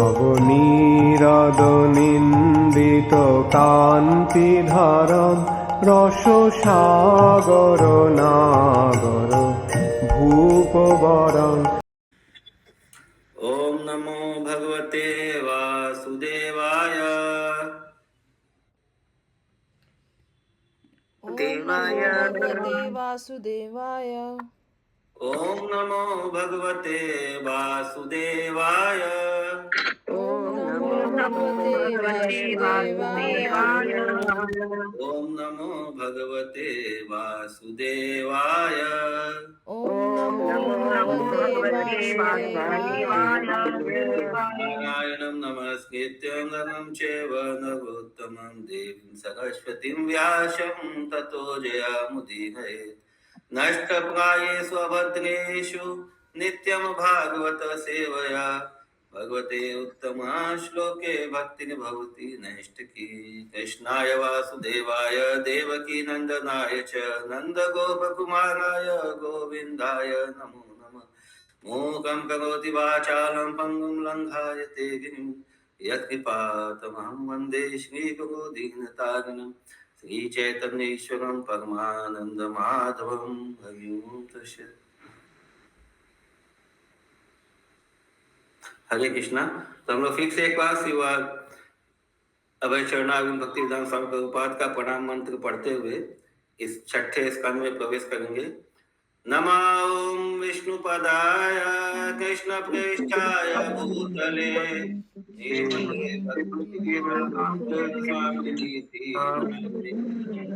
নবনীরদনিন্দিত কান্তিধারম রসসাগর নাগর ভূপবরং। ओम नमो भगवते वासुदेवाय। ओम नमो भगवते वासुदेवाय। ओम नमो भगवते वासुदेवाय। ओम नमो भगवते वासुदेवाय। ओम नमो भगवते वासुदेवाय। ओम नमो भगवते वासुदेवाय। नारायणं नमस्कृत्यं नरं चैव नरोत्तमं देवीं सरस्वतीं व्यासं ततो जयमुदीरयेत्। नष्टप्रायेषु अभद्रेषु नित्यं भागवत सेवया भगवते उत्तमा श्लोके भक्तिर्भवति नैष्ठिकी। कृष्णाय वासुदेवाय देवकी नंदनाय च नन्दगोपकुमाराय गोविन्दाय नमो नमः। मूकं करोति वाचालं पङ्गुं लङ्घायते गिरिं यत्कृपातमहं वन्दे श्रीगुरो दीनतारिणम्। श्रीचैतन्येश्वरं परमानन्दमाधवं हरि ओं तत्सत्। हरे कृष्णा। तो हम लोग फिर से एक बार शिवाद अभय चरणारविंद भक्ति विधान स्वामी प्रभुपाद का प्रणाम मंत्र पढ़ते हुए इस छठे स्कंद में प्रवेश करेंगे। नमो विष्णुपदाय कृष्ण प्रेष्ठाय भूतले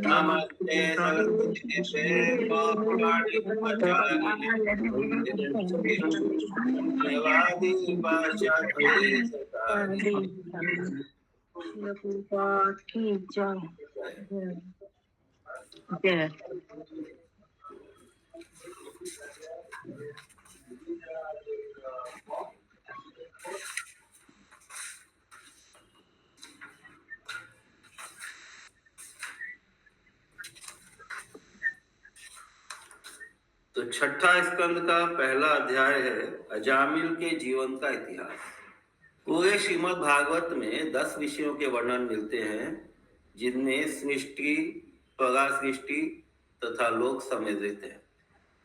नमस्ते सरस्वती देवे गौरवाणी तो छठा स्कंद का पहला अध्याय है अजामिल के जीवन का इतिहास। पूरे श्रीमद् भागवत में 10 विषयों के वर्णन मिलते हैं जिनमें सृष्टि, परासृष्टि तथा लोक सम्मिलित है।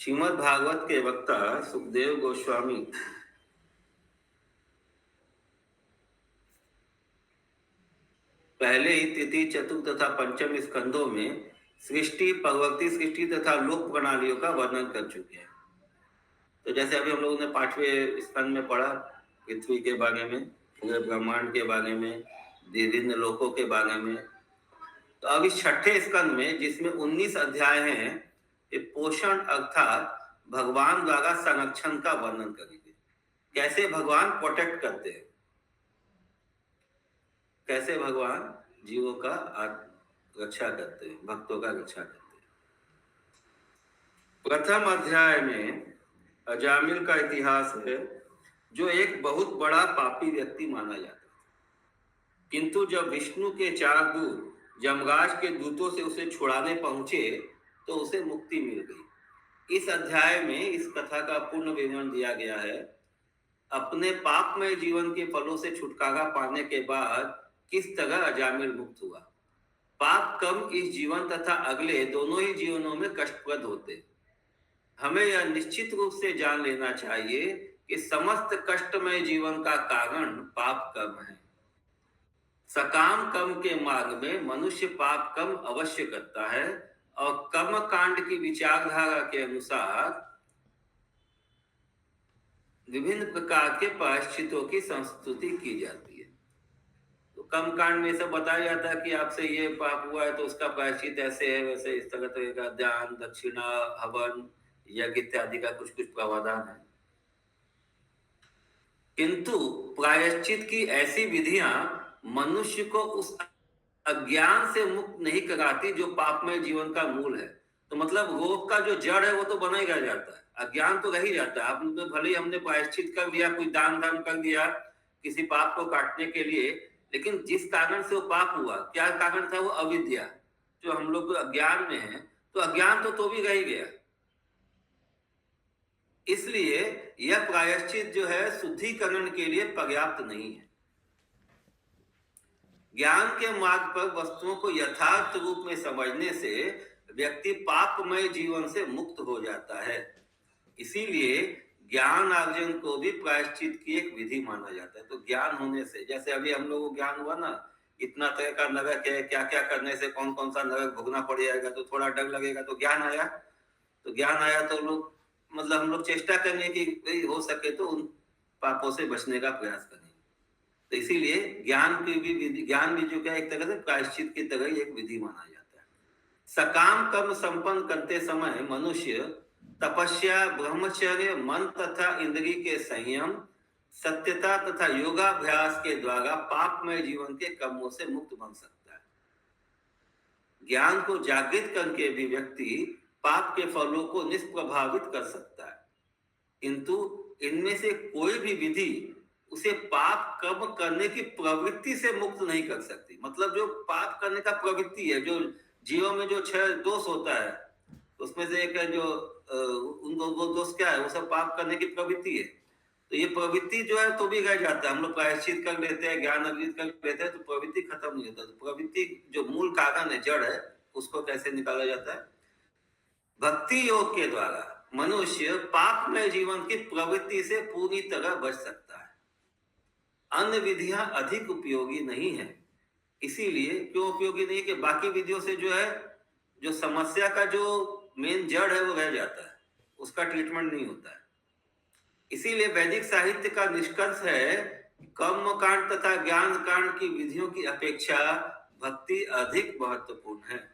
श्रीमद् भागवत के वक्ता सुखदेव गोस्वामी पहले ही तृतीय, चतुर्थ तथा पंचम स्कंदों में सृष्टि, परवर्ती सृष्टि तथा लोक प्रणालियों का वर्णन कर चुके हैं। तो जैसे अभी हम लोगों ने 5वें स्कंद में पढ़ा पृथ्वी के बारे में, पूरे ब्रह्मांड के बारे में, विभिन्न लोकों के बारे में। तो अब इस छठे स्कंद में जिसमें 19 अध्याय हैं, ये पोषण अर्थात भगवान द्वारा संरक्षण का वर्णन करेंगे। कैसे भगवान प्रोटेक्ट करते हैं, कैसे भगवान जीवों का रक्षा करते हैं, भक्तों का रक्षा करते हैं। प्रथम अध्याय में अजामिल का इतिहास है, जो एक बहुत बड़ा पापी व्यक्ति माना जाता है। किंतु जब विष्णु के 4 दूत यमराज के दूतों से उसे छुड़ाने पहुंचे तो उसे मुक्ति मिल गई। इस अध्याय में इस कथा का पूर्ण विवरण दिया गया है। अपने पापमय जीवन के फलों से छुटकारा पाने के बाद किस तरह अजामिल मुक्त हुआ। पाप कर्म इस जीवन तथा अगले दोनों ही जीवनों में कष्टप्रद होते। हमें यह निश्चित रूप से जान लेना चाहिए कि समस्त कष्टमय जीवन का कारण पाप कर्म है। सकाम कर्म के मार्ग में मनुष्य पाप कर्म अवश्य करता है और कर्म कांड की विचारधारा के अनुसार विभिन्न प्रकार के प्रायश्चितों की संस्तुति की जाती है। तो कर्म कांड में सब बताया जाता है कि आपसे ये पाप हुआ है तो उसका प्रायश्चित ऐसे है, वैसे इस तरह का दान, दक्षिणा, हवन, यज्ञ इत्यादि का कुछ कुछ प्रावधान है। किंतु प्रायश्चित की ऐसी विधियां मनुष्य को उस अज्ञान से मुक्त नहीं कराती जो पापमय जीवन का मूल है। तो मतलब रोग का जो जड़ है वो तो बना ही रह जाता है, अज्ञान तो रह ही जाता है। आपने तो भले ही हमने प्रायश्चित कर दिया, कोई दान धर्म कर दिया किसी पाप को काटने के लिए, लेकिन जिस कारण से वो पाप हुआ, क्या कारण था? वो अविद्या, जो हम लोग अज्ञान में है, तो अज्ञान तो भी रह ही गया। इसलिए यह प्रायश्चित जो है शुद्धिकरण के लिए पर्याप्त नहीं है। ज्ञान के मार्ग पर वस्तुओं को यथार्थ रूप में समझने से व्यक्ति पापमय जीवन से मुक्त हो जाता है। इसीलिए ज्ञान अर्जन को भी प्रायश्चित की एक विधि माना जाता है। तो ज्ञान होने से, जैसे अभी हम लोगों को ज्ञान हुआ ना, इतना तरह का नरक है, क्या क्या करने से कौन कौन सा नरक भोगना पड़ जाएगा, तो थोड़ा डर लगेगा, तो ज्ञान आया। तो ज्ञान आया तो लोग, मतलब हम लोग चेष्टा करेंगे कि हो सके तो उन पापों से बचने का प्रयास करें। तो इसीलिए ज्ञान की भी, ज्ञान भी जो क्या एक तरह से प्रायश्चित की तरह एक विधि माना जाता है। सकाम कर्म संपन्न करते समय मनुष्य तपस्या, ब्रह्मचर्य, मन तथा इंद्रिय के संयम, सत्यता तथा योगाभ्यास के द्वारा पापमय जीवन के कर्मों से मुक्त बन सकता है। ज्ञान को जागृत करके भी व्यक्ति पाप के फलों को निष्प्रभावित कर सकता है, किंतु इनमें से कोई भी विधि उसे पाप कर्म करने की प्रवृत्ति से मुक्त नहीं कर सकती। मतलब जो पाप करने का प्रवृत्ति है, जो जीवन में जो 6 दोष होता है, उसमें से एक है जो उनको वो दोष क्या है, वो सब पाप करने की प्रवृत्ति है। तो ये प्रवृत्ति जो है तो भी रह जाता है। हम लोग प्रायश्चित कर लेते हैं, ज्ञान अर्जित कर लेते हैं, तो प्रवृत्ति खत्म नहीं होता। तो प्रवृत्ति जो मूल कारण है, जड़ है, उसको कैसे निकाला जाता है? भक्ति योग के द्वारा मनुष्य पापमय जीवन की प्रवृत्ति से पूरी तरह बच सकता है। अन्य विधियां अधिक उपयोगी नहीं है। इसीलिए क्यों उपयोगी नहीं? कि बाकी विधियों से जो है, जो समस्या का जो मेन जड़ है वो रह जाता है, उसका ट्रीटमेंट नहीं होता है। इसीलिए वैदिक साहित्य का निष्कर्ष है, कर्म कांड तथा ज्ञान कांड की विधियों की अपेक्षा भक्ति अधिक महत्वपूर्ण है।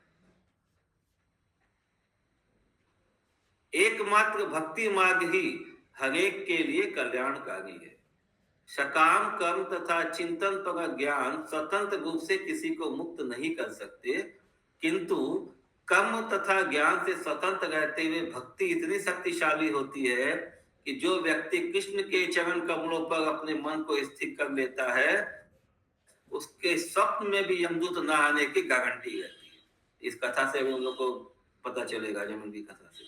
एकमात्र भक्ति मार्ग ही हरेक के लिए कल्याणकारी है। सकाम कर्म तथा चिंतन पर ज्ञान स्वतंत्र रूप से किसी को मुक्त नहीं कर सकते, किंतु कर्म तथा ज्ञान से स्वतंत्र रहते हुए भक्ति इतनी शक्तिशाली होती है कि जो व्यक्ति कृष्ण के चरण कमलों पर अपने मन को स्थिर कर लेता है, उसके स्वप्न में भी यमदूत न आने की गारंटी रहती है। इस कथा से हम लोग को पता चलेगा, जमन की कथा से।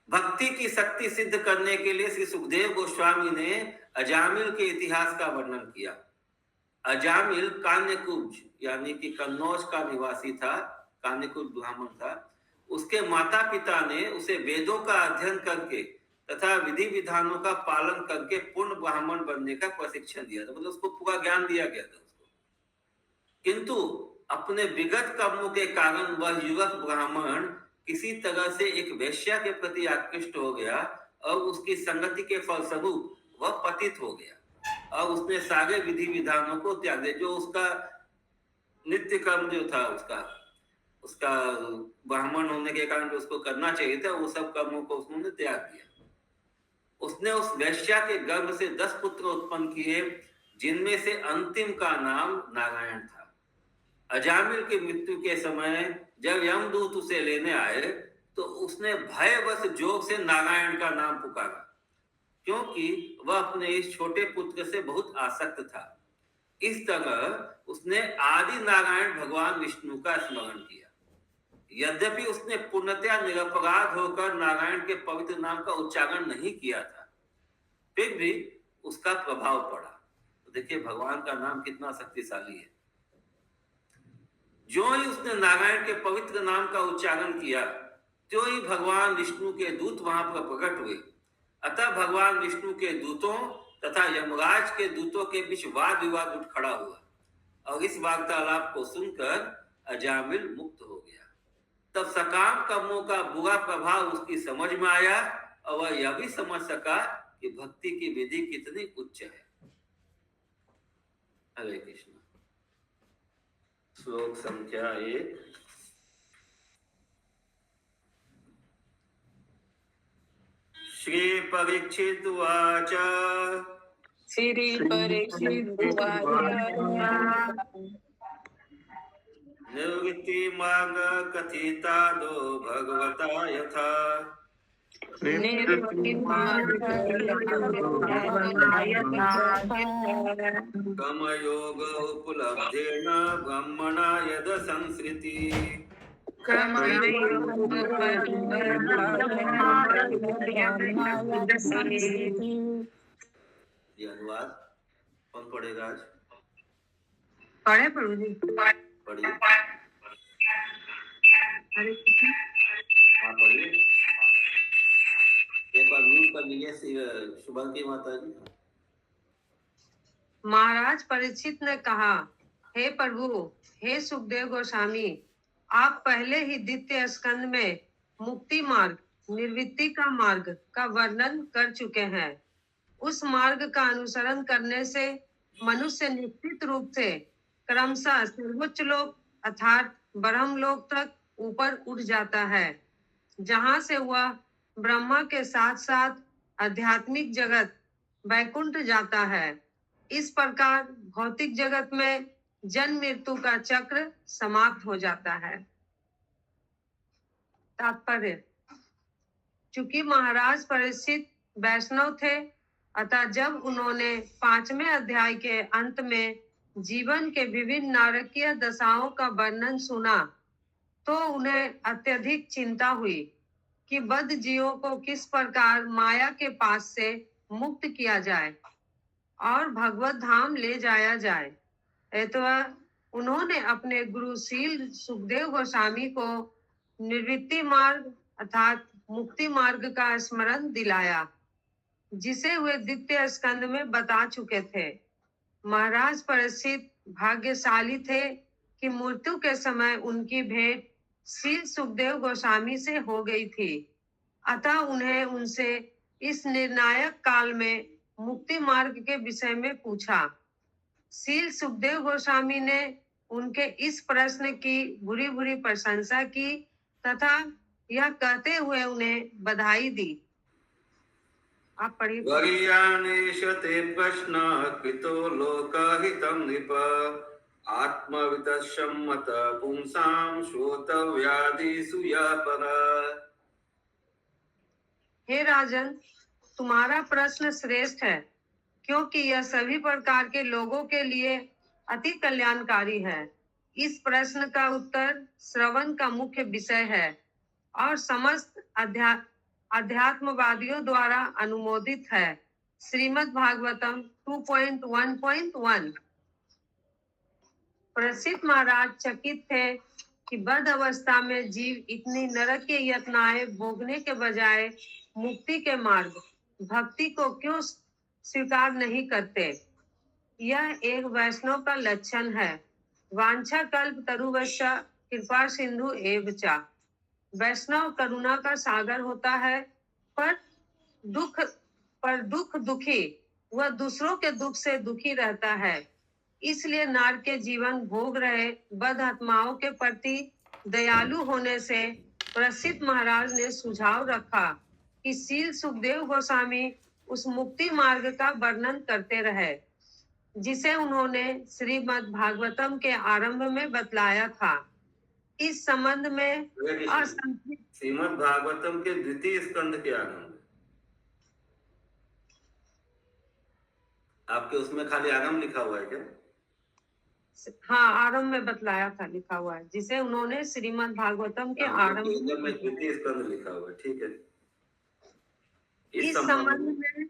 भक्ति की शक्ति सिद्ध करने के लिए श्री सुखदेव गोस्वामी ने अजामिल के इतिहास का वर्णन किया। अजामिल कान्यकुब्ज यानी कि कन्नौज का निवासी था, कान्यकुब्ज ब्राह्मण था। उसके माता पिता ने उसे वेदों का अध्ययन करके तथा विधि विधानों का पालन करके पूर्ण ब्राह्मण बनने का प्रशिक्षण दिया था। मतलब उसको पूरा ज्ञान दिया गया था उसको। किंतु अपने विगत कर्मों के कारण वह युवक ब्राह्मण किसी तरह से एक वेश्या के प्रति आकृष्ट हो गया और उसकी संगति के फलस्वरूप वह पतित हो गया और उसने सारे विधि विधानों को त्याग दिया। जो उसका नित्य कर्म जो था, उसका ब्राह्मण होने के कारण जो उसको करना चाहिए था, वो सब कर्मों को उसने त्याग दिया। उसने उस वैश्या के गर्भ से 10 पुत्र उत्पन्न किए, जिनमें से अंतिम का नाम नारायण था। अजामिल की मृत्यु के समय जब यमदूत उसे लेने आए तो उसने भयवश जोग से नारायण का नाम पुकारा, क्योंकि वह अपने इस छोटे पुत्र से बहुत आसक्त था। इस तरह उसने आदि नारायण भगवान विष्णु का स्मरण किया। यद्यपि उसने पूर्णतया निरपराध होकर नारायण के पवित्र नाम का उच्चारण नहीं किया था, फिर भी उसका प्रभाव पड़ा। तो देखिए भगवान का नाम कितना शक्तिशाली है। जो ही उसने नारायण के पवित्र नाम का उच्चारण किया, तो ही भगवान विष्णु के दूत वहां पर प्रकट हुए। अतः भगवान विष्णु के दूतों तथा यमराज के दूतों के बीच वाद विवाद उठ खड़ा हुआ और इस वार्तालाप को सुनकर अजामिल मुक्त हो गया। तब सकाम कर्मों का बुरा प्रभाव उसकी समझ में आया और वह यह भी समझ सका कि भक्ति की विधि कितनी उच्च है। हरे कृष्ण। श्लोक संख्या 1। श्री परीक्षित उवाच। श्री परीक्षित उवाच। निवृत्ति मार्ग कथिता दो भगवता यथा। निवृत्ति मार्ग कर्म योग उपलब्धेन ब्रह्मणा यद संस्कृति। ये अनुवाद कौन पढ़ेगा आज? पढ़े प्रभु जी। पढ़िए। हरे कृष्ण। हाँ पढ़िए। एक बार म्यूट कर लीजिए शुभंती माता जी। महाराज परीक्षित ने कहा, हे प्रभु, हे सुखदेव गोस्वामी, आप पहले ही द्वितीय स्कंद में मुक्ति मार्ग, निर्वृत्ति का मार्ग का वर्णन कर चुके हैं। उस मार्ग का अनुसरण करने से मनुष्य निश्चित रूप से क्रमशः सर्वोच्च लोक अर्थात ब्रह्म लोक तक ऊपर उठ जाता है, जहां से वह ब्रह्मा के साथ साथ आध्यात्मिक जगत वैकुंठ जाता है। इस प्रकार भौतिक जगत में जन्म मृत्यु का चक्र समाप्त हो जाता है। तात्पर्य: चूंकि महाराज परीक्षित वैष्णव थे, अतः जब उन्होंने 5वें अध्याय के अंत में जीवन के विभिन्न नारकीय दशाओं का वर्णन सुना, तो उन्हें अत्यधिक चिंता हुई कि बद्ध जीवों को किस प्रकार माया के पास से मुक्त किया जाए और भगवत धाम ले जाया जाए। अतः उन्होंने अपने गुरुशील सुखदेव गोस्वामी को निवृत्ति मार्ग अर्थात मुक्ति मार्ग का स्मरण दिलाया, जिसे वे द्वितीय स्कंद में बता चुके थे। महाराज परीक्षित भाग्यशाली थे कि मृत्यु के समय उनकी भेंट श्री सुखदेव गोस्वामी से हो गई थी। अतः उन्हें उनसे इस निर्णायक काल में मुक्ति मार्ग के विषय में पूछा। श्री सुखदेव गोस्वामी ने उनके इस प्रश्न की बुरी बुरी प्रशंसा की तथा यह कहते हुए उन्हें बधाई दी। आप पढ़िए। वरीयानेश ते प्रश्न कृतो लोकहितं नृप आत्मवितस्सम्मत पुंसां श्रोतव्यादिषु यः परः। हे राजन, तुम्हारा प्रश्न श्रेष्ठ है, क्योंकि यह सभी प्रकार के लोगों के लिए अति कल्याणकारी है। इस प्रश्न का उत्तर श्रवण का मुख्य विषय है और समस्त अध्यात्मवादियों द्वारा अनुमोदित है। श्रीमद् भागवतम 2.1.1। प्रसिद्ध महाराज चकित थे कि बद्ध अवस्था में जीव इतनी नरकीय यातनाएं भोगने के बजाय मुक्ति के मार्ग भक्ति को क्यों स्वीकार नहीं करते। यह एक वैष्णव का लक्षण है। वांछा कल्प तरुवश्च कृपा सिंधु एव च। वैष्णव करुणा का सागर होता है, पर दुख दुखी वह दूसरों के दुख से दुखी रहता है। इसलिए नार के जीवन भोग रहे बद्ध आत्माओं के प्रति दयालु होने से प्रसिद्ध महाराज ने सुझाव रखा कि श्री सुखदेव गोस्वामी उस मुक्ति मार्ग का वर्णन करते रहे, जिसे उन्होंने श्रीमद् भागवतम के आरंभ में बतलाया था। इस संबंध में श्रीमद् भागवतम के द्वितीय स्कंद के आरंभ, आपके उसमें खाली आरंभ लिखा हुआ है क्या? हाँ, आरंभ में बतलाया था, लिखा हुआ है, जिसे उन्होंने श्रीमद् भागवतम के आरंभ में द्वितीय स्कंद लिखा हुआ है। ठीक है। इस संबंध में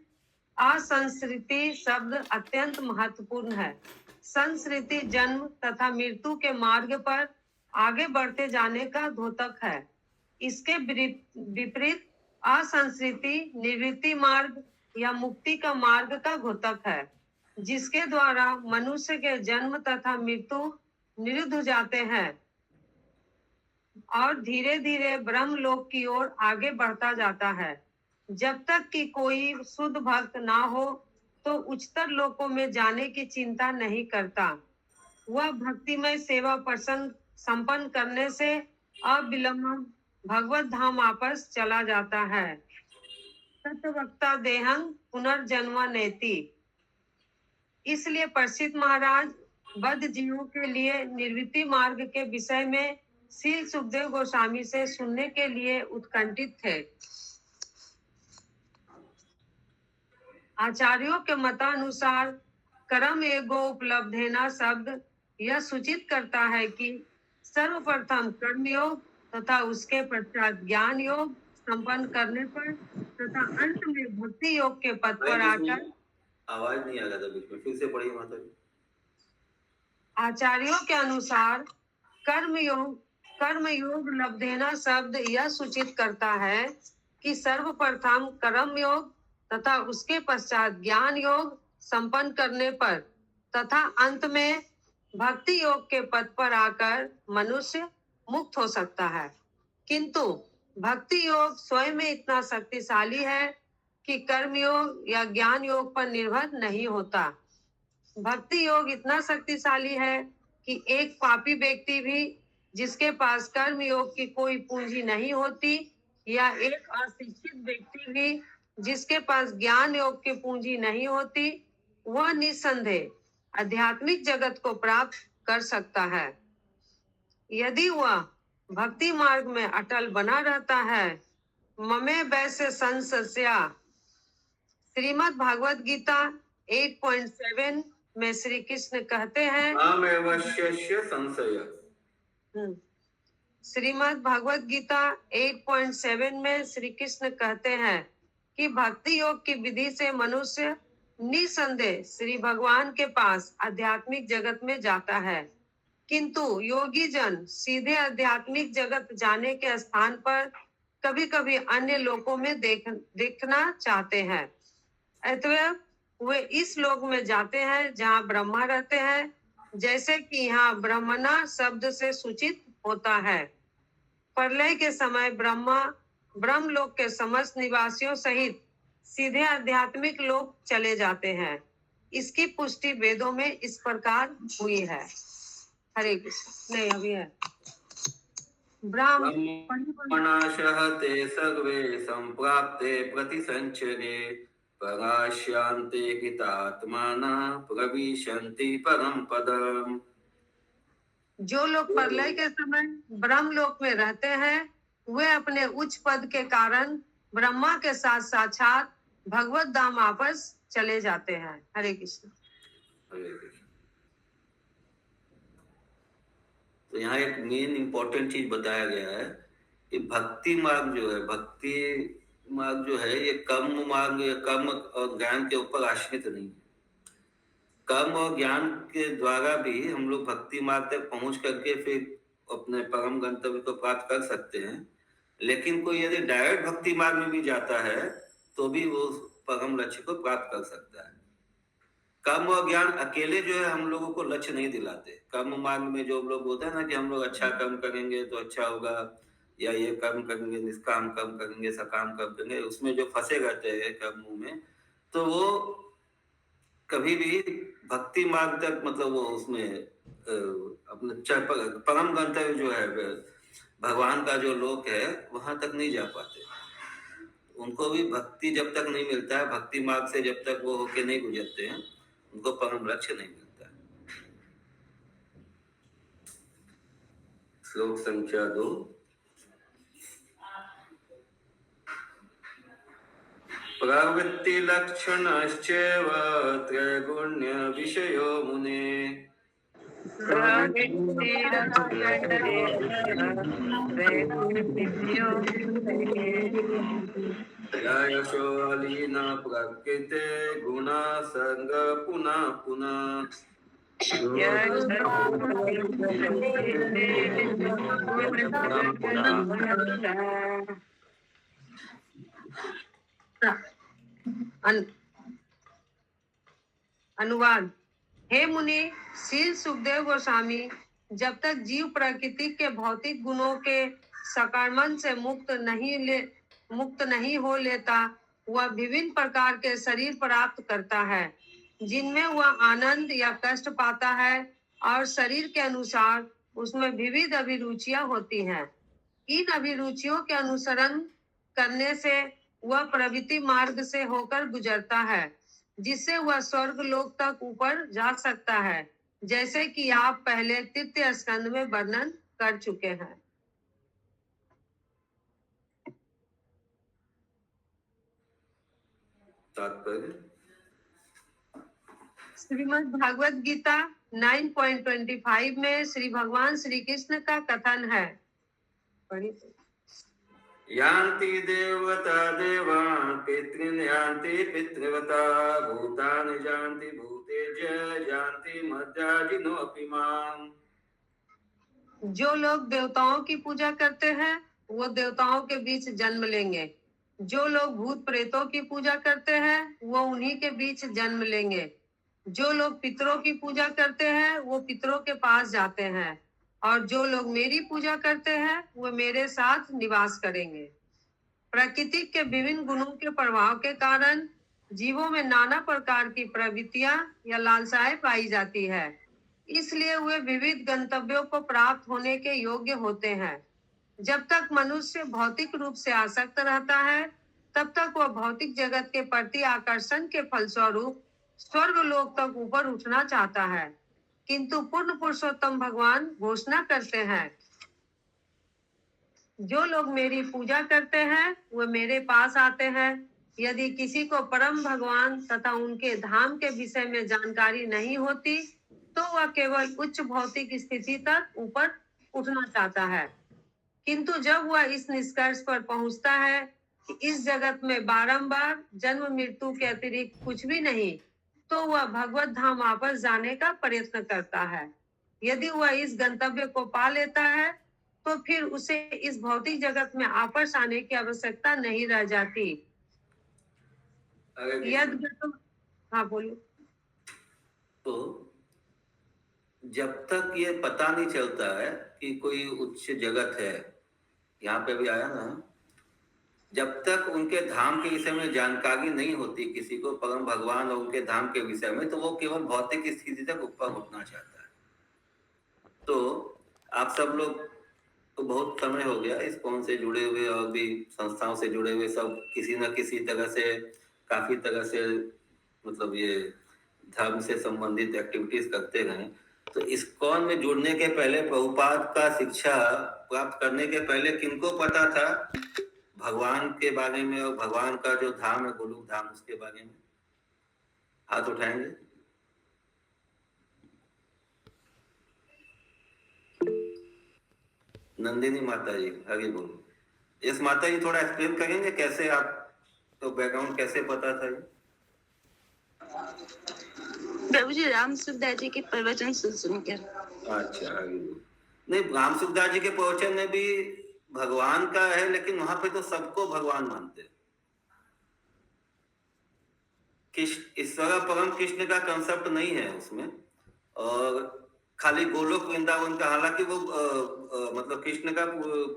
असंस्कृति शब्द अत्यंत महत्वपूर्ण है। संस्कृति जन्म तथा मृत्यु के मार्ग पर आगे बढ़ते जाने का द्योतक है। इसके विपरीत असंस्कृति निवृत्ति मार्ग या मुक्ति का मार्ग का घोतक है, जिसके द्वारा मनुष्य के जन्म तथा मृत्यु निरुद्ध हो जाते हैं और धीरे धीरे ब्रह्म लोक की ओर आगे बढ़ता जाता है। जब तक कि कोई शुद्ध भक्त ना हो तो उच्चतर लोकों में जाने की चिंता नहीं करता। वह भक्तिमय सेवा प्रसंग संपन्न करने से अविलंब भगवत धाम वापस चला जाता है। सत्यवक्ता देहं पुनर्जन्म नेति। इसलिए प्रसिद्ध महाराज बद्ध जीवों के लिए निर्वृत्ति मार्ग के विषय में श्री सुखदेव गोस्वामी से सुनने के लिए उत्कंठित थे। आचार्यों के मतानुसार कर्म एगो उपलब्धेना शब्द यह सूचित करता है कि सर्वप्रथम कर्म योग तथा उसके पश्चात ज्ञान योग संपन्न करने पर तथा अंत में भक्ति योग के पद पर आकर। आवाज नहीं आ रहा था बीच में, फिर से पढ़िए माता जी। आचार्यों के अनुसार कर्मयोग लब्धेना शब्द यह सूचित करता है कि सर्वप्रथम कर्म योग तथा उसके पश्चात ज्ञान योग संपन्न करने पर तथा अंत में भक्ति योग के पद पर आकर मनुष्य मुक्त हो सकता है। किंतु भक्ति योग स्वयं में इतना शक्तिशाली है कि कर्म योग या ज्ञान योग पर निर्भर नहीं होता। भक्ति योग इतना शक्तिशाली है कि एक पापी व्यक्ति भी जिसके पास कर्म योग की कोई पूंजी नहीं होती या एक अशिक्षित व्यक्ति भी जिसके पास ज्ञान योग की पूंजी नहीं होती, वह निस्संदेह आध्यात्मिक जगत को प्राप्त कर सकता है यदि वह भक्ति मार्ग में अटल बना रहता है। ममे वैसे संस्या श्रीमद् भागवत गीता 8.7 में श्री कृष्ण कहते हैं, मामेवश्यस्य संशय। श्रीमद् भागवत गीता 8.7 में श्री कृष्ण कहते हैं कि भक्ति योग की विधि से मनुष्य निसंदेह श्री भगवान के पास आध्यात्मिक जगत में जाता है। किंतु योगी जन सीधे आध्यात्मिक जगत जाने के स्थान पर कभी कभी अन्य लोकों में देखना चाहते हैं, अतः वे इस लोक में जाते हैं जहाँ ब्रह्मा रहते हैं, जैसे कि यहाँ ब्रह्मणा शब्द से सूचित होता है। प्रलय के समय ब्रह्मलोक के समस्त निवासियों सहित सीधे आध्यात्मिक लोक चले जाते हैं। इसकी पुष्टि वेदों में इस प्रकार हुई है। हरे कृष्ण। नहीं, अभी है ब्रह्मणाशः ते सर्वे संप्राप्ते प्रतिसंचरे पराश्यान्ते कृतात्माना प्रविशन्ति परम पदम्। जो लोग प्रलय के समय ब्रह्मलोक में रहते हैं, वे अपने उच्च पद के कारण ब्रह्मा के साथ साक्षात भगवत धाम वापस चले जाते हैं। हरे कृष्ण। हरे कृष्ण। तो यहाँ एक मेन इंपॉर्टेंट चीज बताया गया है कि भक्ति मार्ग जो है ये कर्म मार्ग या कर्म और ज्ञान के ऊपर आश्रित नहीं है। कर्म और ज्ञान के द्वारा भी हम लोग भक्ति मार्ग तक पहुंच करके फिर अपने परम गंतव्य को प्राप्त कर सकते हैं। लेकिन कोई यदि डायरेक्ट भक्ति मार्ग में भी जाता है तो भी वो परम लक्ष्य को प्राप्त कर सकता है। कर्म और ज्ञान अकेले जो है हम लोगों को लक्ष्य नहीं दिलाते। कर्म मार्ग में जो लोग होते हैं ना कि हम लोग अच्छा कर्म करेंगे तो अच्छा होगा, या ये कर्म करेंगे, निष्काम कर्म करेंगे, सकाम कर्म करेंगे, उसमें जो फंसे रहते हैं कर्मों में, तो वो कभी भी भक्ति मार्ग तक मतलब वो उसमें अपने परम गंतव्य जो है भगवान का जो लोक है वहां तक नहीं जा पाते। उनको भी भक्ति जब तक नहीं मिलता है, भक्ति मार्ग से जब तक वो होके नहीं गुजरते हैं, उनको परम लक्ष्य नहीं मिलता है। श्लोक संख्या 2। प्रवृत्ति लक्षणश्चैव त्रैगुण्य विषयो मुने यशो अलीना प्रकृते गुणा संग पुनः पुनः अनुवाद। हे मुनि, श्री सुखदेव गोस्वामी जब तक जीव प्रकृति के भौतिक गुणों के सकर्मण से मुक्त नहीं हो लेता, वह विभिन्न प्रकार के शरीर प्राप्त करता है जिनमें वह आनंद या कष्ट पाता है, और शरीर के अनुसार उसमें विविध अभिरुचियां होती हैं। इन अभिरुचियों के अनुसरण करने से वह प्रवृत्ति मार्ग से होकर गुजरता है, जिससे वह स्वर्ग लोक तक ऊपर जा सकता है, जैसे कि आप पहले तृतीय स्कंद में वर्णन कर चुके हैं। श्रीमद् भागवत गीता 9.25 में श्री भगवान श्री कृष्ण का कथन है, यान्ति देवता देवान् पितॄन् यान्ति पितृवता भूतानि यान्ति भूतानि तेज जानति मध्याजिनोऽपि माम्। जो लोग देवताओं की पूजा करते हैं वो देवताओं के बीच जन्म लेंगे। जो लोग भूत प्रेतों की पूजा करते हैं वो उन्हीं के बीच जन्म लेंगे। जो लोग पितरों की पूजा करते हैं वो पितरों के पास जाते हैं, और जो लोग मेरी पूजा करते हैं वो मेरे साथ निवास करेंगे। प्रकृति के विभिन्न गुणों के प्रभाव के कारण जीवों में नाना प्रकार की प्रवृत्तियां या लालसाएं पाई जाती है, इसलिए वे विविध गंतव्यों को प्राप्त होने के योग्य होते हैं। जब तक मनुष्य भौतिक रूप से आसक्त रहता है तब तक वह भौतिक जगत के प्रति आकर्षण के फलस्वरूप स्वर्ग लोक तक ऊपर उठना चाहता है, किंतु पूर्ण पुरुषोत्तम भगवान घोषणा करते हैं, जो लोग मेरी पूजा करते हैं वे मेरे पास आते हैं। यदि किसी को परम भगवान तथा उनके धाम के विषय में जानकारी नहीं होती तो वह केवल उच्च भौतिक स्थिति तक ऊपर उठना चाहता है, किंतु जब वह इस निष्कर्ष पर पहुंचता है कि इस जगत में बारंबार जन्म मृत्यु के अतिरिक्त कुछ भी नहीं, तो वह भगवत धाम वापस जाने का प्रयत्न करता है। यदि वह इस गंतव्य को पा लेता है तो फिर उसे इस भौतिक जगत में वापस आने की आवश्यकता नहीं रह जाती। हाँ बोलो। तो जब तक ये पता नहीं चलता है कि कोई उच्च जगत है, यहाँ पे भी आया ना, जब तक उनके धाम के विषय में जानकारी नहीं होती किसी को परम भगवान और उनके धाम के विषय में, तो वो केवल भौतिक स्थिति तक ऊपर उठना चाहता है। तो आप सब लोग तो बहुत समय हो गया इस कौन से जुड़े हुए और भी संस्थाओं से जुड़े हुए, सब किसी न किसी तरह से काफी तरह से मतलब ये धर्म से संबंधित एक्टिविटीज करते रहे। तो इस्कॉन में जुड़ने के पहले, प्रभुपाद का शिक्षा प्राप्त करने के पहले किनको पता था भगवान के बारे में और भगवान का जो धाम है गोलोक धाम उसके बारे में? हाथ उठाएंगे। नंदिनी माता जी आगे बोलो। यस माता जी थोड़ा एक्सप्लेन करेंगे कैसे आप तो बैकग्राउंड कैसे पता था ये? प्रभु जी राम सुखदास जी के प्रवचन सुनकर। अच्छा आगे बोलो। नहीं, राम सुखदास जी के प्रवचन में भी भगवान का है, लेकिन वहां पे तो सबको भगवान मानते हैं। ईश्वर परम कृष्ण का कंसेप्ट नहीं है उसमें, और खाली गोलोक वृंदावन का, हालांकि वो मतलब कृष्ण का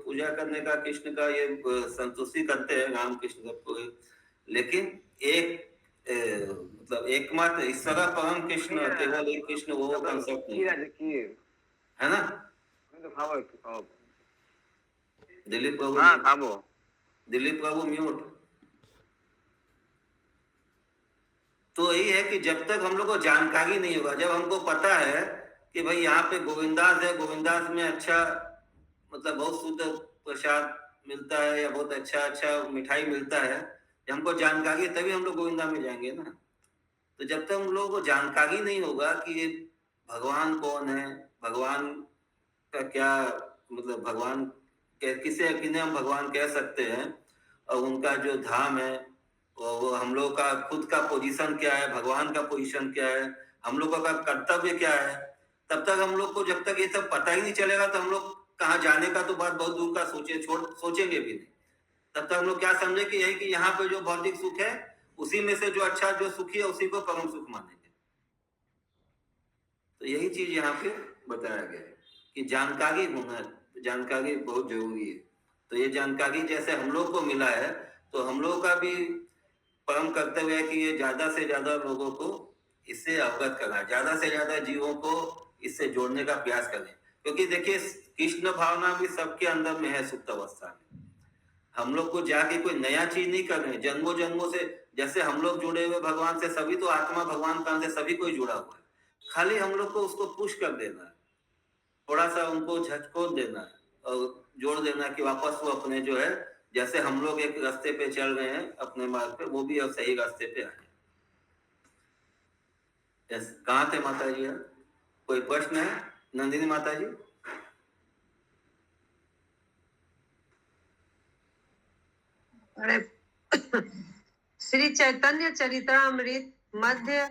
पूजा करने का, कृष्ण का ये संतुष्टि करते हैं राम कृष्ण का, लेकिन एक मतलब एकमात्र ईश्वर परम कृष्ण, केवल एक कृष्ण, वो कंसेप्ट नहीं है ना। दिलीप प्रभु, दिलीप प्रभु म्यूट। तो यही है कि जब तक हम लोग को जानकारी नहीं होगा, जब हमको पता है कि भाई यहाँ पे गोविंदास है, गोविंदास में अच्छा मतलब बहुत शुद्ध प्रसाद मिलता है या बहुत अच्छा मिठाई मिलता है, जब हमको जानकारी है तभी हम लोग गोविंदा में जाएंगे ना। तो जब तक हम लोगों को जानकारी नहीं होगा कि ये भगवान कौन है, भगवान का क्या मतलब, भगवान किसे किन्हें हम भगवान कह सकते हैं, और उनका जो धाम है और वो हम लोग का खुद का पोजीशन क्या है, भगवान का पोजीशन क्या है, हम लोगों का कर्तव्य क्या है, तब तक हम लोग को जब तक ये सब पता ही नहीं चलेगा तो हम लोग कहाँ जाने का तो बात बहुत दूर का सोचेंगे भी नहीं। तब तक हम लोग क्या समझे कि यही कि यहाँ पे जो भौतिक सुख है उसी में से जो अच्छा जो सुखी है उसी को परम सुख मानेंगे। तो यही चीज यहाँ पे बताया गया है कि जानकारी होना, जानकारी बहुत जरूरी है। तो ये जानकारी जैसे हम लोग को मिला है तो हम लोग का भी परम कर्तव्य है कि ये ज्यादा से ज्यादा लोगों को इससे अवगत कराएं, ज्यादा से ज्यादा जीवों को इससे जोड़ने का प्रयास करें। क्योंकि देखिए कृष्ण भावना भी सबके अंदर में है सुप्त अवस्था में। हम लोग को जाके कोई नया चीज नहीं कर रहे, जन्मों जन्मों से जैसे हम लोग जुड़े हुए भगवान से, सभी तो आत्मा भगवान प्राण से सभी कोई जुड़ा हुआ है। खाली हम लोग को उसको पुश कर देना है, थोड़ा सा उनको झटकोर देना है और जोड़ देना कि वापस वो अपने जो है, जैसे हम लोग एक रास्ते पे चल रहे हैं अपने मार्ग पे, वो भी अब सही रास्ते पे आए। कहाँ थे माता जी? कोई प्रश्न है नंदिनी माता जी? अरे श्री चैतन्य चरितमृत मध्य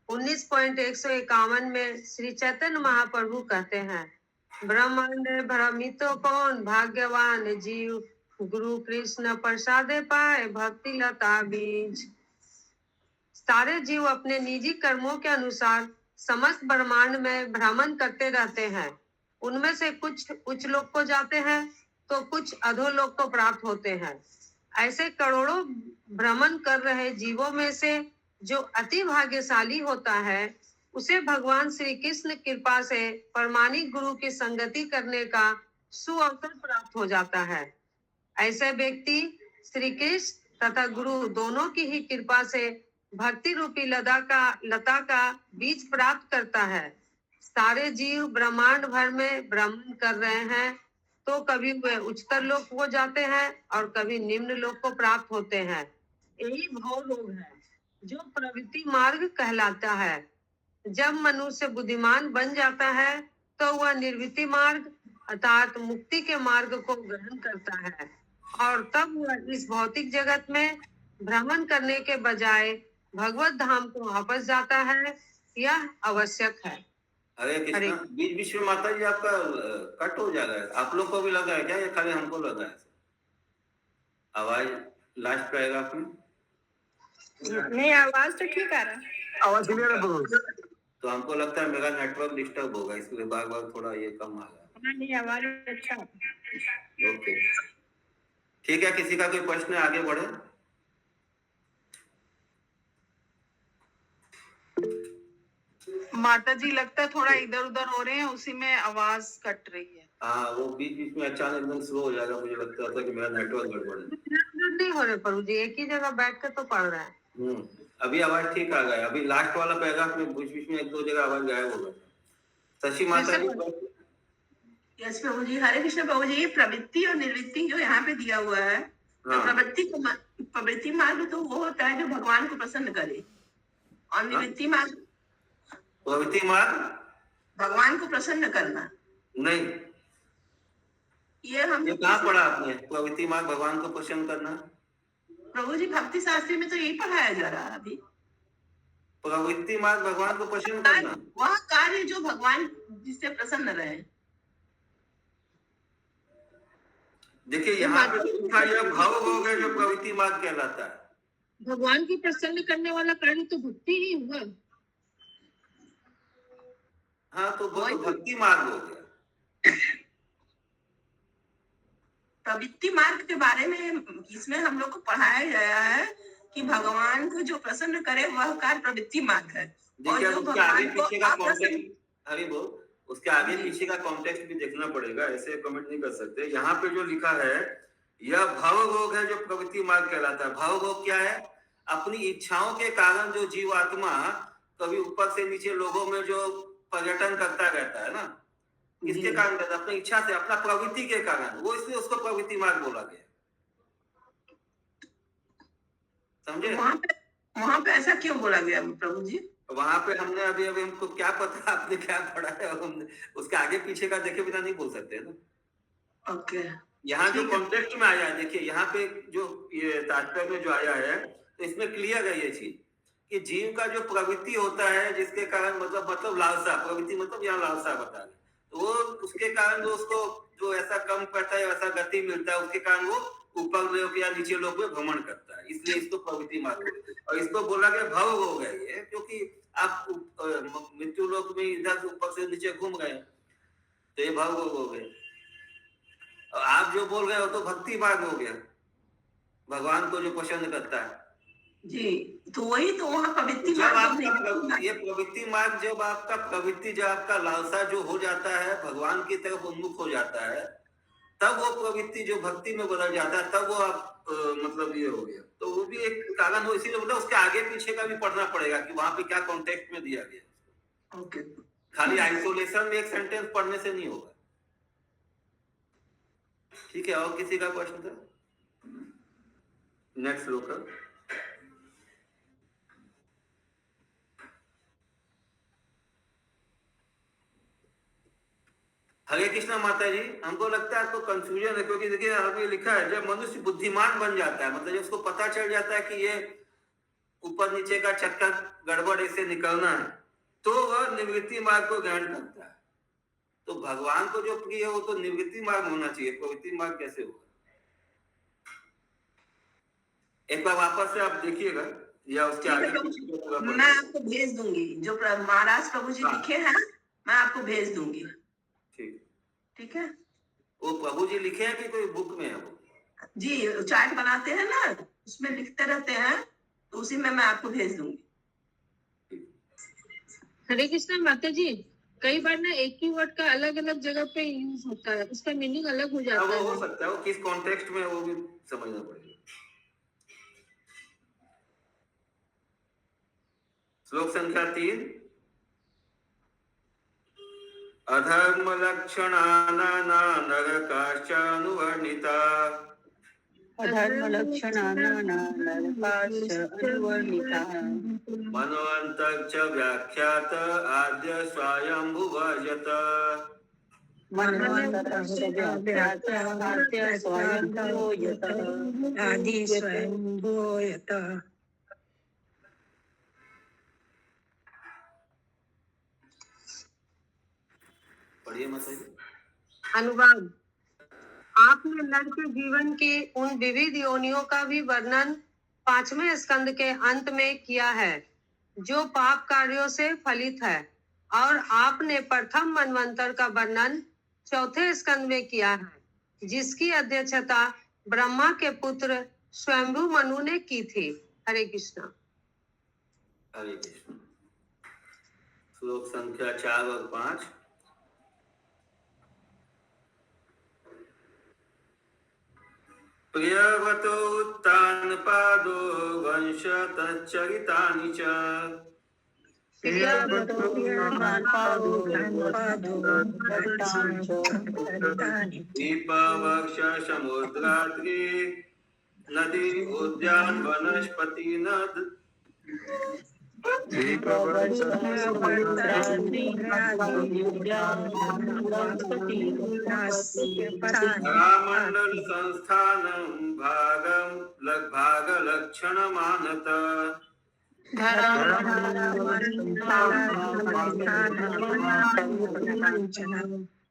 19.151 में श्री चैतन्य महाप्रभु कहते हैं, ब्रह्मांड भ्रमितो कौन, भाग्यवान जीव गुरु कृष्ण प्रसादे पाए भक्ति लता बीज। सारे जीव अपने निजी कर्मों के अनुसार समस्त ब्रह्मांड में भ्रमण करते रहते हैं। उनमें से कुछ उच्च लोक को जाते हैं तो कुछ अधोलोक को प्राप्त होते हैं। ऐसे करोड़ों भ्रमण कर रहे जीवों में से जो अति भाग्यशाली होता है, उसे भगवान श्री कृष्ण कृपा से परमाणिक गुरु की संगति करने का सुअवसर प्राप्त हो जाता है। ऐसे व्यक्ति श्री कृष्ण तथा गुरु दोनों की ही कृपा से भक्ति रूपी लता का बीज प्राप्त करता है। सारे जीव ब्रह्मांड भर में भ्रमण कर रहे हैं तो कभी वे उच्चतर लोक को जाते हैं और कभी निम्न लोक को प्राप्त होते हैं। यही भव रोग है जो प्रवृत्ति मार्ग कहलाता है। जब मनुष्य बुद्धिमान बन जाता है तो वह निर्वृत्ति मार्ग अर्थात मुक्ति के मार्ग को ग्रहण करता है और तब वह इस भौतिक जगत में भ्रमण करने के बजाय भगवत धाम को वापस जाता है। यह आवश्यक है। हरे कृष्णा। बीच बीच में माता जी आपका कट हो जा रहा है, आप लोग को भी लगा है क्या या खाली हमको लगा है? आवाज लास्ट पैराग्राफ में नहीं, आवाज तो ठीक आ रहा है। आवाज क्लियर है प्रभु? तो हमको लगता है मेरा नेटवर्क डिस्टर्ब होगा, इसलिए बार बार थोड़ा ये कम आ रहा नहीं, आवाज अच्छा है। है। ओके, ठीक है। किसी का कोई प्रश्न है, आगे बढ़े। माता जी लगता है थोड़ा इधर उधर हो रहे हैं, उसी में आवाज कट रही है। हाँ, वो बीच बीच में अचानक एकदम स्लो हो जाएगा। मुझे लगता था कि मेरा नेटवर्क गड़बड़ है। नहीं हो रहे प्रभु जी, एक ही जगह बैठ कर तो पढ़ रहे हैं। अभी आवाज ठीक आ गया। अभी लास्ट वाला पैराग्राफ में बीच बीच में एक दो जगह आवाज गायब हो गया। शशि माता जी। यस प्रभु जी, हरे कृष्ण प्रभु जी। प्रवृत्ति और निवृत्ति जो यहाँ पे दिया हुआ है, तो प्रवृत्ति मार्ग तो वो होता है जो भगवान को प्रसन्न करे, और निवृत्ति मार्ग प्रवृत्ति मार्ग भगवान को प्रसन्न करना नहीं। ये कहाँ पढ़ा आपने? प्रवृत्ति मार्ग भगवान को प्रसन्न करना। प्रभु जी भक्ति शास्त्री में तो यही पढ़ाया जा रहा है अभी। प्रवृत्ति मार्ग भगवान को प्रसन्न करना, वह कार्य जो भगवान जिससे प्रसन्न रहे। देखिए यहाँ पे लिखा यह भाव भोग है जो प्रवृत्ति मार्ग कहलाता है। भगवान की प्रसन्न करने वाला कार्य तो भक्ति ही हुआ। हाँ, तो वो तो भक्ति मार्ग हो गया। प्रवृत्ति मार्ग के बारे में इसमें हम लोग को पढ़ाया गया है कि भगवान को जो प्रसन्न करे वह कार्य प्रवृत्ति मार्ग है। और जो भगवान को हरि बोल, उसके आगे पीछे का कॉन्टेक्स्ट भी देखना पड़ेगा, ऐसे कमेंट नहीं कर सकते। यहाँ पे जो लिखा है यह भावभोग है जो प्रवृत्ति मार्ग कहलाता है। भावभोग क्या है? अपनी इच्छाओं के कारण जो जीवात्मा कभी ऊपर से नीचे लोगों में जो पर्यटन करता रहता है ना, इसके कारण करता है, अपनी इच्छा से, अपना प्रवृत्ति के कारण, वो इसलिए उसको प्रवृत्ति मार्ग बोला गया। समझे? वहां पे ऐसा क्यों बोला गया प्रभु जी? वहां पे हमने अभी हमको क्या पता आपने क्या पढ़ा है, हमने उसके आगे पीछे का देखे बिना नहीं बोल सकते ना। ओके, यहाँ जो कॉन्टेक्स्ट में आया है, देखिए यहाँ पे जो ये तात्पर्य में जो आया है, तो इसमें क्लियर है ये चीज कि जीव का जो प्रवृत्ति होता है, जिसके कारण मतलब लालसा, प्रवृत्ति मतलब यहाँ लालसा बता रहे, तो वो उसके कारण जो उसको जो ऐसा कम करता है, वैसा गति मिलता है, उसके कारण वो ऊपर लोक या नीचे लोक में भ्रमण करता है, इसलिए इसको प्रवृत्ति मार्ग। और इसको बोला गया भव हो गया ये, क्योंकि आप मृत्यु लोक में इधर से ऊपर से नीचे घूम गए, तो ये भव हो गए। और आप जो बोल रहे हो तो भक्ति मार्ग हो गया, भगवान को जो पसंद करता है जी। तो वही तो वहाँ प्रवृत्ति मार्ग, ये प्रवृत्ति मार्ग जब आपका प्रवृत्ति, जब आपका लालसा जो हो जाता है, भगवान की तरफ उन्मुख हो जाता है, तब वो प्रवृत्ति जो भक्ति में बदल जाता है, तब वो आप मतलब ये हो गया। तो वो भी एक कारण हो, इसीलिए मतलब उसके आगे पीछे का भी पढ़ना पड़ेगा कि वहां पे क्या कॉन्टेक्स्ट में दिया गया। ओके, खाली आइसोलेशन में एक सेंटेंस पढ़ने से नहीं होगा। ठीक है, और किसी का प्रश्न था? नेक्स्ट श्लोक। हरे कृष्णा माता जी। हमको लगता है आपको कंफ्यूजन है, क्योंकि देखिए यहाँ पे लिखा है जब मनुष्य बुद्धिमान बन जाता है, मतलब जब उसको पता चल जाता है कि ये ऊपर नीचे का चक्कर गड़बड़ ऐसे निकलना है, तो वह निवृत्ति मार्ग को ग्रहण करता है। तो भगवान को जो प्रिय है वो तो निवृत्ति मार्ग होना चाहिए, प्रवृत्ति मार्ग कैसे होगा? एक बार वापस से आप देखिएगा या उसके आगे मैं आपको भेज दूंगी जो महाराज प्रभु जी लिखे हैं, मैं आपको भेज दूंगी। ठीक है। वो प्रभु जी लिखे हैं कि कोई बुक में है? वो जी चार्ट बनाते हैं ना, उसमें लिखते रहते हैं, तो उसी में मैं आपको भेज दूंगी। हरे कृष्ण माता जी, कई बार ना एक ही वर्ड का अलग अलग जगह पे यूज होता है, उसका मीनिंग अलग हो जाता है। वो हो सकता है, वो किस कॉन्टेक्स्ट में वो भी समझना पड़ेगा। श्लोक संख्या 3। अधर्म लक्षणाना नरकाश्चानुवर्णिता। अधर्म लक्षणाना नरकाश्चानुवर्णिता। मनोऽन्तश्च व्याख्यात आद्य स्वयंभुवजत। आदि स्वयंभूयत। पढ़िए माता जी। अनुवाद। आपने नर के जीवन की उन विविध योनियों का भी वर्णन 5वें स्कंद के अंत में किया है जो पाप कार्यों से फलित है, और आपने प्रथम मनवंतर का वर्णन 4थे स्कंद में किया है जिसकी अध्यक्षता ब्रह्मा के पुत्र स्वयंभू मनु ने की थी। हरे कृष्णा। हरे कृष्ण। श्लोक संख्या 4 और 5। प्रियवतो उत्तानपादो वंश तच्चरितानि च। दीपवक्ष समुद्राद्रि नदी उद्यान वनस्पति नद। रामंडल संस्थानं भागं भाग लक्षण मानत।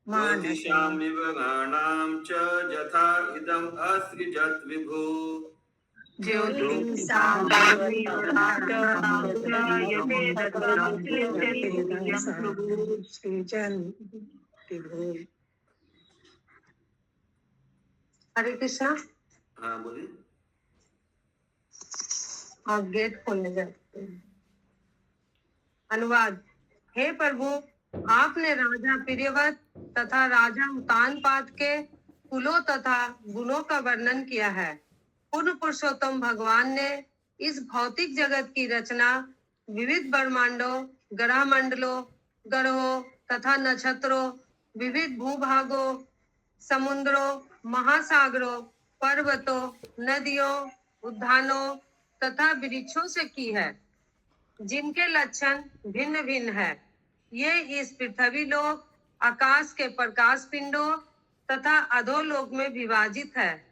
ज्योतिषां विवगानां च यथा इदम् असृजत् विभु। हरे कृष्णा। हाँ बोलिए। आप गेट खोलने जाते हैं। अनुवाद। हे प्रभु, आपने राजा प्रियव्रत तथा राजा उत्तानपाद के कुलों तथा गुणों का वर्णन किया है। पूर्ण पुरुषोत्तम भगवान ने इस भौतिक जगत की रचना विविध ब्रह्मांडों, ग्रह मंडलों, ग्रहों तथा नक्षत्रों, विविध भूभागों, समुद्रों, महासागरों, पर्वतों, नदियों, उद्यानों तथा वृक्षों से की है जिनके लक्षण भिन्न भिन्न है। ये इस पृथ्वी लोक, आकाश के प्रकाश पिंडों तथा अधोलोक में विभाजित है।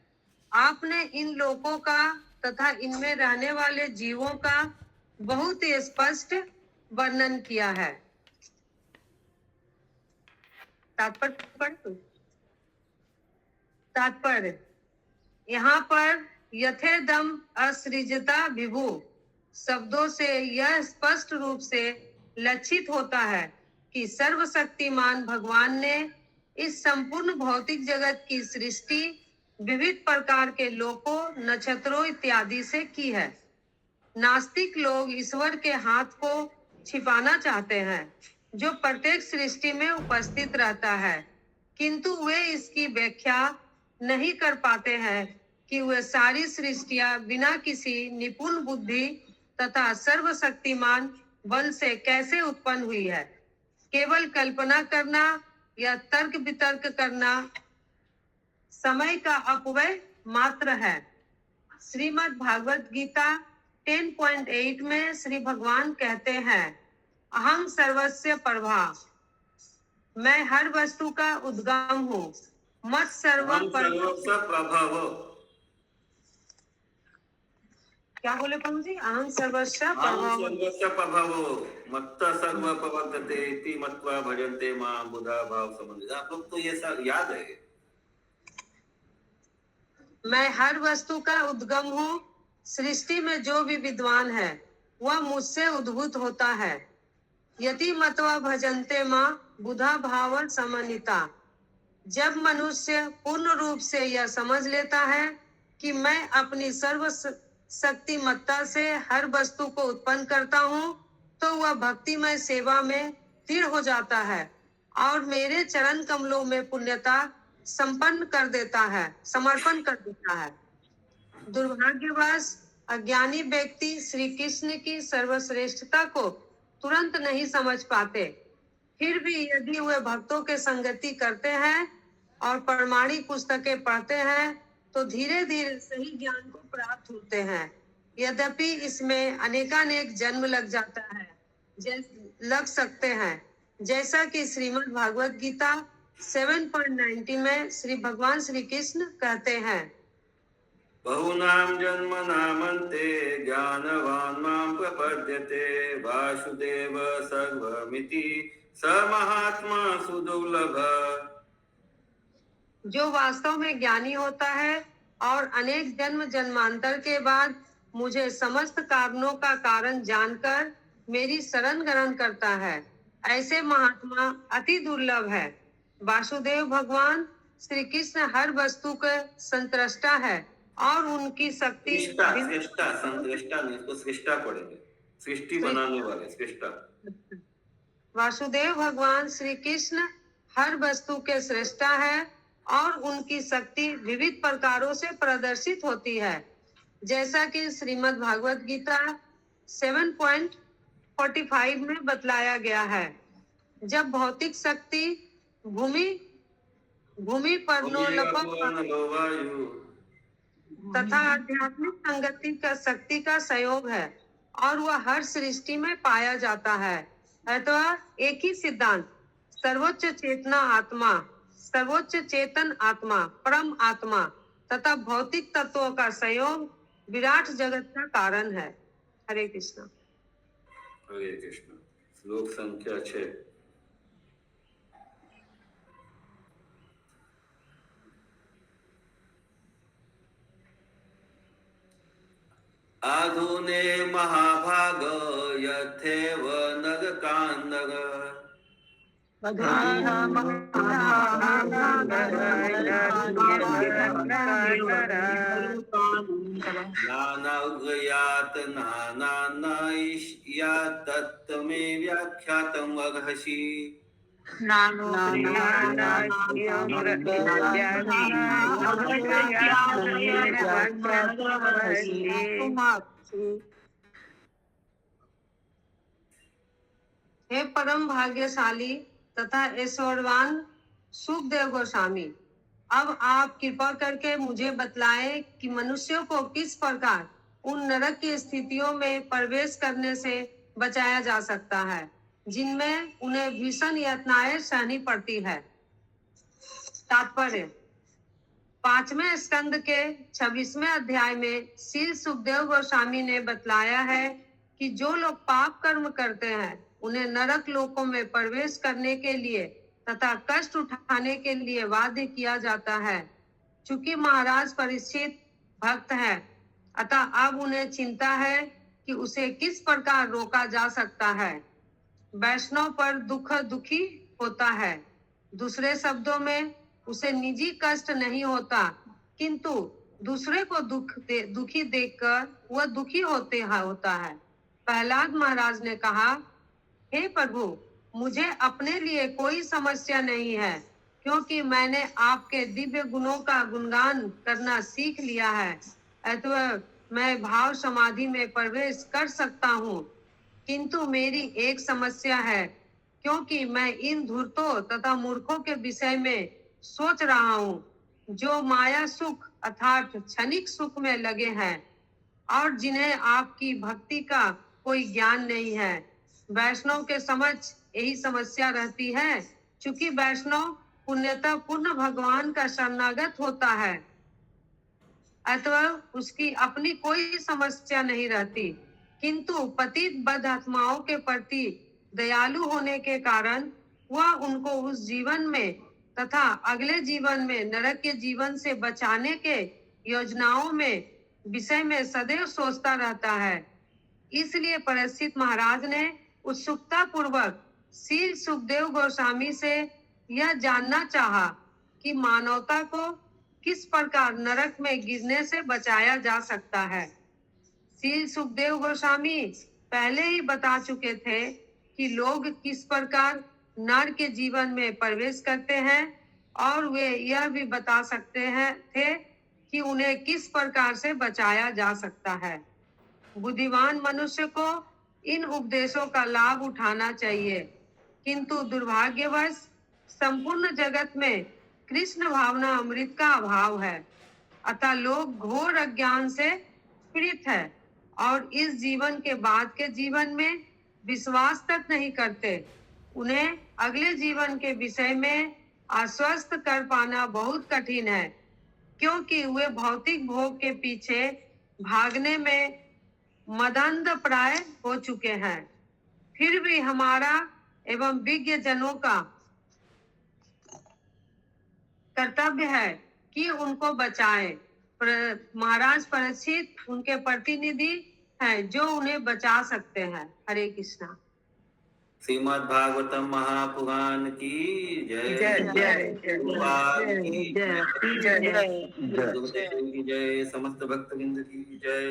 आपने इन लोकों का तथा इनमें रहने वाले जीवों का बहुत ही स्पष्ट वर्णन किया है। तात्पर्य। यहाँ पर यथेदम असृजता विभु शब्दों से यह स्पष्ट रूप से लक्षित होता है कि सर्वशक्तिमान भगवान ने इस संपूर्ण भौतिक जगत की सृष्टि विविध प्रकार के लोकों, नक्षत्रों इत्यादि से की है। नास्तिक लोग ईश्वर के हाथ को छिपाना चाहते हैं जो प्रत्येक सृष्टि में उपस्थित रहता है, किंतु वे इसकी व्याख्या नहीं कर पाते हैं कि वे सारी सृष्टियां बिना किसी निपुण बुद्धि तथा सर्वशक्तिमान बल से कैसे उत्पन्न हुई है। केवल कल्पना करना या तर्क वितर्क करना समय का अपव्यय मात्र है। श्रीमद् भागवत गीता 10.8 में श्री भगवान कहते हैं, अहम सर्वस्य प्रभा, मैं हर वस्तु का उद्गम हूँ, मत सर्व प्रभव। क्या बोले प्रभु जी? अहम सर्वस्व अहम प्रभव सर्वस्य प्रभवो मत्त सर्व प्रवर्तते इति मत्वा भजन्ते मां बुधा भाव संबंधित। आप लोग तो ये सब याद है। मैं हर वस्तु का उद्गम हूँ। सृष्टि में जो भी विद्वान है वह मुझसे उद्भूत होता है। यदि मतवा भजन्ते माँ बुधा भाव समन्विता। जब मनुष्य पूर्ण रूप से यह समझ लेता है कि मैं अपनी सर्व शक्तिमत्ता से हर वस्तु को उत्पन्न करता हूँ, तो वह भक्तिमय सेवा में दृढ़ हो जाता है और मेरे चरण कमलों में पुण्यता समर्पण कर देता है। दुर्भाग्यवश अज्ञानी व्यक्ति श्री कृष्ण की सर्वश्रेष्ठता को तुरंत नहीं समझ पाते। फिर भी यदि वे भक्तों के संगति करते हैं और प्रमाणिक पुस्तकें पढ़ते हैं तो धीरे धीरे सही ज्ञान को प्राप्त होते हैं। यद्यपि इसमें अनेकानेक जन्म लग सकते हैं, जैसा कि श्रीमद् भागवत गीता 7.90 में श्री भगवान श्री कृष्ण कहते हैं, बहुनां जन्मनामन्ते ज्ञानवान् मां प्रपद्यते वासुदेव सर्वमिति स महात्मा सुदुर्लभ। जो वास्तव में ज्ञानी होता है और अनेक जन्म जन्मांतर के बाद मुझे समस्त कारणों का कारण जानकर मेरी शरण ग्रहण करता है, ऐसे महात्मा अति दुर्लभ है। वासुदेव भगवान श्री कृष्ण हर वस्तु के संतृष्टा है और उनकी शक्ति संतृष्टा नहीं, इसको सृष्टा पढ़ेंगे, सृष्टि बनाने वाले सृष्टा। वासुदेव भगवान श्री कृष्ण हर वस्तु के सृष्टा है और उनकी शक्ति विविध प्रकारों से प्रदर्शित होती है, जैसा कि श्रीमद् भागवत गीता 7.45 में बतलाया गया है। जब भौतिक शक्ति भूमि पर तथा आध्यात्मिक संगति का शक्ति का संयोग है और वह हर सृष्टि में पाया जाता है। अतः एक ही सिद्धांत सर्वोच्च चेतन आत्मा, परम आत्मा तथा भौतिक तत्वों का संयोग विराट जगत का कारण है। हरे कृष्ण। हरे कृष्ण। श्लोक संख्या 6। आधुने महाभाग यथेव नगकान्नग नानाज्ञात नानानाईष्यात् तत्तमे व्याख्यातं वघसि। हे परम भाग्यशाली तथा ऐश्वर्यवान सुखदेव गोस्वामी, अब आप कृपा करके मुझे बतलाएं कि मनुष्यों को किस प्रकार उन नरक की स्थितियों में प्रवेश करने से बचाया जा सकता है जिनमें उन्हें भीषण यातनाएं सहनी पड़ती है। तात्पर्य 5वें स्कंद के 26वें अध्याय में श्री सुखदेव गोस्वामी ने बतलाया है कि जो लोग पाप कर्म करते हैं उन्हें नरक लोकों में प्रवेश करने के लिए तथा कष्ट उठाने के लिए बाध्य किया जाता है। चूंकि महाराज परीक्षित भक्त है, अतः अब उन्हें चिंता है कि उसे किस प्रकार रोका जा सकता है। वैष्णव पर दुखी होता है। दूसरे शब्दों में उसे निजी कष्ट नहीं होता, किंतु दूसरे को दुखी देखकर वह दुखी होता है। प्रहलाद महाराज ने कहा, हे प्रभु, मुझे अपने लिए कोई समस्या नहीं है, क्योंकि मैंने आपके दिव्य गुणों का गुणगान करना सीख लिया है, अतः मैं भाव समाधि में प्रवेश कर सकता हूँ। किंतु मेरी एक समस्या है, क्योंकि मैं इन धूर्तों तथा मूर्खों के विषय में सोच रहा हूँ, जो माया सुख अर्थात क्षणिक सुख में लगे हैं और जिन्हें आपकी भक्ति का कोई ज्ञान नहीं है। वैष्णव के समझ यही समस्या रहती है, चूंकि वैष्णव पुण्यता पूर्ण भगवान का शरणागत होता है अथवा उसकी अपनी कोई समस्या नहीं रहती, किंतु पतित बद्ध आत्माओं के प्रति दयालु होने के कारण वह उनको उस जीवन में तथा अगले जीवन में नरक के जीवन से बचाने के योजनाओं में विषय में सदैव सोचता रहता है। इसलिए परीक्षित महाराज ने उत्सुकता पूर्वक श्री सुखदेव गोस्वामी से यह जानना चाहा कि मानवता को किस प्रकार नरक में गिरने से बचाया जा सकता है। श्री सुखदेव गोस्वामी पहले ही बता चुके थे कि लोग किस प्रकार नर के जीवन में प्रवेश करते हैं, और वे यह भी बता सकते थे कि उन्हें किस प्रकार से बचाया जा सकता है। बुद्धिमान मनुष्य को इन उपदेशों का लाभ उठाना चाहिए, किंतु दुर्भाग्यवश संपूर्ण जगत में कृष्ण भावना अमृत का अभाव है, अतः लोग घोर अज्ञान से पीड़ित है और इस जीवन के बाद के जीवन में विश्वास तक नहीं करते। उन्हें अगले जीवन के विषय में आश्वस्त कर पाना बहुत कठिन है, क्योंकि वे भौतिक भोग के पीछे भागने में मदंध प्राय हो चुके हैं। फिर भी हमारा एवं विज्ञ जनों का कर्तव्य है कि उनको बचाएं। महाराज परीक्षित उनके प्रतिनिधि हैं जो उन्हें बचा सकते हैं। हरे कृष्णा। श्रीमद् भागवतम महापुराण की जय, जय जय भगवान की जय जय, जय गुरुदेव की जय, समस्त भक्तवृंद की जय।